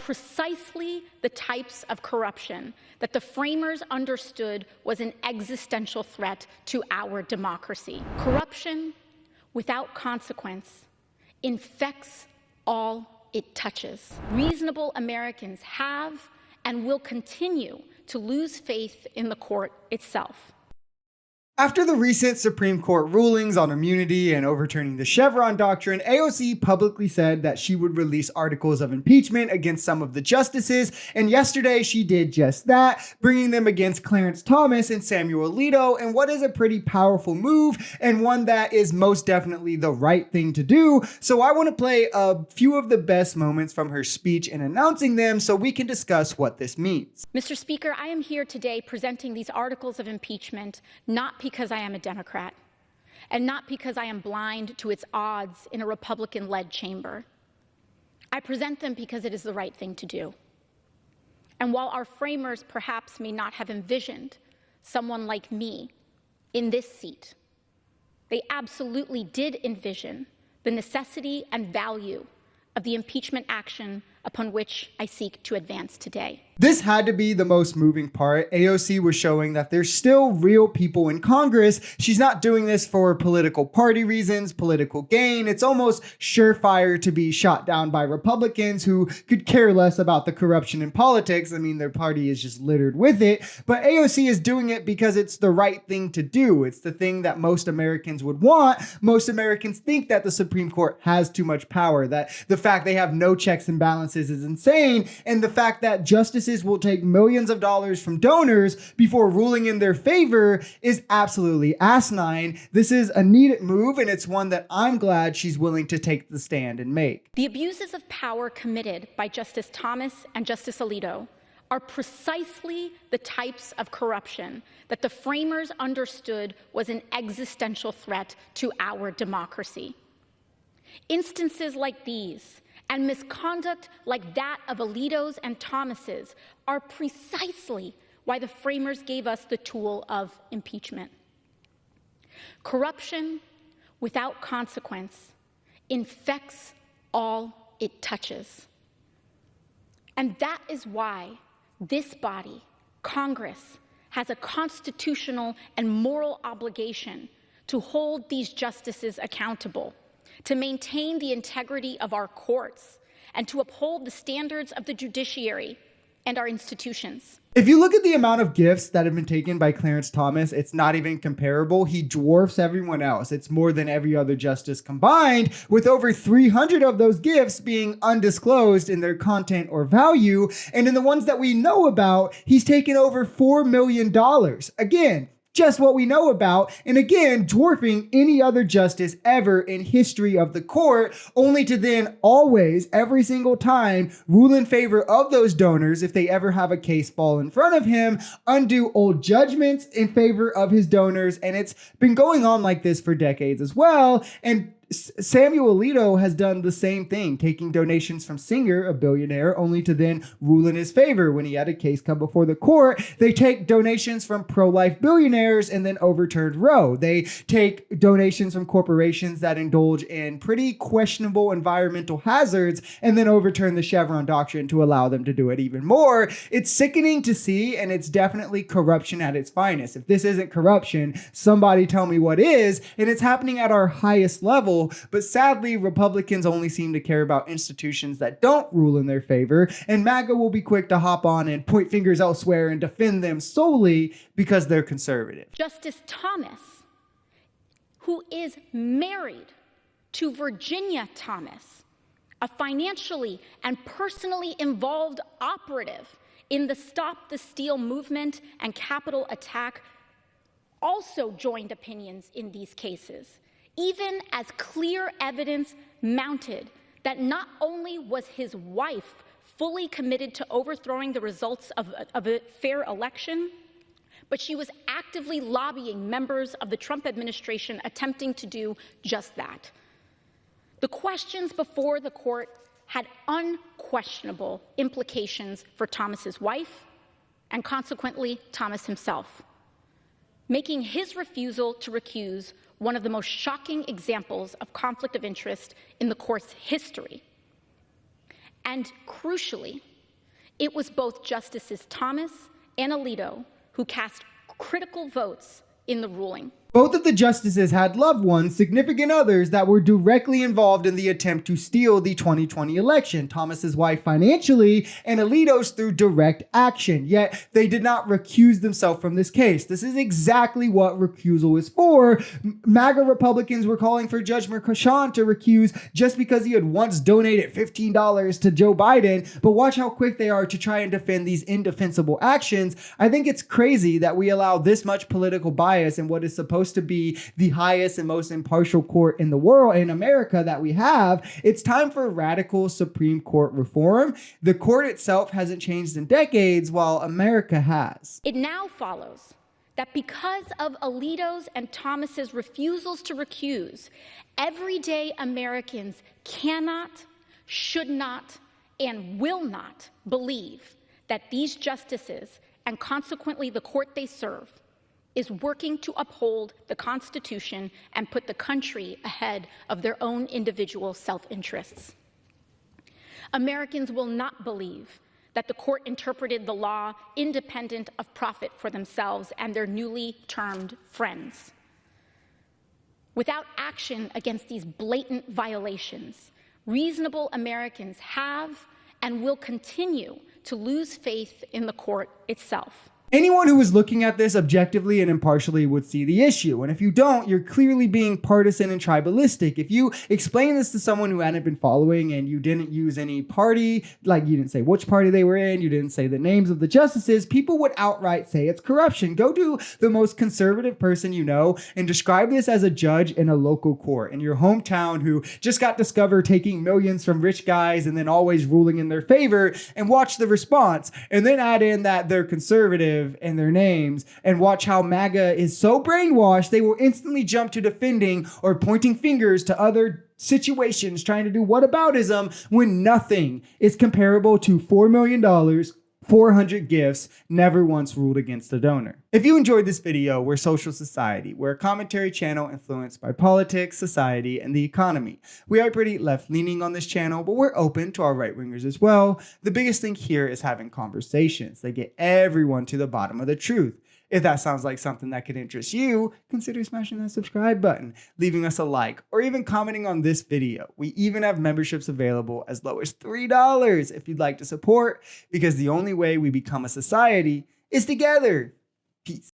precisely the types of corruption that the framers understood was an existential threat to our democracy. Corruption without consequence infects all it touches. Reasonable Americans have and will continue to lose faith in the court itself. After the recent Supreme Court rulings on immunity and overturning the Chevron doctrine, AOC publicly said that she would release articles of impeachment against some of the justices, and yesterday she did just that, bringing them against Clarence Thomas and Samuel Alito, in what is a pretty powerful move and one that is most definitely the right thing to do. So I want to play a few of the best moments from her speech in announcing them so we can discuss what this means. Mr. Speaker, I am here today presenting these articles of impeachment not because I am a Democrat, and not because I am blind to its odds in a Republican-led chamber. I present them because it is the right thing to do. And while our framers perhaps may not have envisioned someone like me in this seat, they absolutely did envision the necessity and value of the impeachment action upon which I seek to advance today. This had to be the most moving part. AOC was showing that there's still real people in Congress. She's not doing this for political party reasons, political gain. It's almost surefire to be shot down by Republicans who could care less about the corruption in politics. I mean, their party is just littered with it. But AOC is doing it because it's the right thing to do. It's the thing that most Americans would want. Most Americans think that the Supreme Court has too much power, that the fact they have no checks and balances is insane, and the fact that justices will take millions of dollars from donors before ruling in their favor is absolutely asinine. This is a needed move, and it's one that I'm glad she's willing to take the stand and make. The abuses of power committed by Justice Thomas and Justice Alito are precisely the types of corruption that the framers understood was an existential threat to our democracy. Instances like these and misconduct like that of Alito's and Thomas's are precisely why the framers gave us the tool of impeachment. Corruption without consequence infects all it touches. And that is why this body, Congress, has a constitutional and moral obligation to hold these justices accountable, to maintain the integrity of our courts, and to uphold the standards of the judiciary and our institutions. If you look at the amount of gifts that have been taken by Clarence Thomas, it's not even comparable. He dwarfs everyone else. It's more than every other justice combined, with over 300 of those gifts being undisclosed in their content or value. And in the ones that we know about, he's taken over $4 million. Again, just what we know about, and again, dwarfing any other justice ever in history of the court, only to then always, every single time, rule in favor of those donors if they ever have a case fall in front of him, undo old judgments in favor of his donors, and it's been going on like this for decades as well. And Samuel Alito has done the same thing, taking donations from Singer, a billionaire, only to then rule in his favor when he had a case come before the court. They take donations from pro-life billionaires and then overturned Roe. They take donations from corporations that indulge in pretty questionable environmental hazards and then overturn the Chevron doctrine to allow them to do it even more. It's sickening to see, and it's definitely corruption at its finest. If this isn't corruption, somebody tell me what is, and it's happening at our highest level. But sadly, Republicans only seem to care about institutions that don't rule in their favor, and MAGA will be quick to hop on and point fingers elsewhere and defend them solely because they're conservative. Justice Thomas, who is married to Virginia Thomas, a financially and personally involved operative in the Stop the Steal movement and Capitol attack, also joined opinions in these cases, even as clear evidence mounted that not only was his wife fully committed to overthrowing the results of a fair election, but she was actively lobbying members of the Trump administration attempting to do just that. The questions before the court had unquestionable implications for Thomas's wife and consequently Thomas himself, making his refusal to recuse one of the most shocking examples of conflict of interest in the court's history. And crucially, It was both Justices Thomas and Alito who cast critical votes in the ruling. Both of the justices had loved ones, significant others, that were directly involved in the attempt to steal the 2020 election. Thomas's wife financially, and Alito's through direct action. Yet they did not recuse themselves from this case. This is exactly what recusal is for. MAGA Republicans were calling for Judge Merchan to recuse just because he had once donated $15 to Joe Biden. But watch how quick they are to try and defend these indefensible actions. I think it's crazy that we allow this much political bias in what is supposed to be the highest and most impartial court in the world, in America, that we have. It's time for radical Supreme Court reform. The court itself hasn't changed in decades, while America has. It now follows that because of Alito's and Thomas's refusals to recuse, everyday Americans cannot, should not, and will not believe that these justices, and consequently the court they serve, is working to uphold the Constitution and put the country ahead of their own individual self-interests. Americans will not believe that the court interpreted the law independent of profit for themselves and their newly termed friends. Without action against these blatant violations, reasonable Americans have and will continue to lose faith in the court itself. Anyone who is looking at this objectively and impartially would see the issue. And if you don't, you're clearly being partisan and tribalistic. If you explain this to someone who hadn't been following and you didn't use any party, like you didn't say which party they were in, you didn't say the names of the justices, people would outright say it's corruption. Go to the most conservative person you know and describe this as a judge in a local court in your hometown who just got discovered taking millions from rich guys and then always ruling in their favor, and watch the response. And then add in that they're conservative and their names, and watch how MAGA is so brainwashed they will instantly jump to defending or pointing fingers to other situations, trying to do whataboutism when nothing is comparable to $4 million, 400 gifts, never once ruled against a donor. If you enjoyed this video, we're Social Society. We're a commentary channel influenced by politics, society, and the economy. We are pretty left-leaning on this channel, but we're open to our right-wingers as well. The biggest thing here is having conversations that get everyone to the bottom of the truth. If that sounds like something that could interest you, consider smashing that subscribe button, leaving us a like, or even commenting on this video. We even have memberships available as low as $3 if you'd like to support, because the only way we become a society is together. Peace.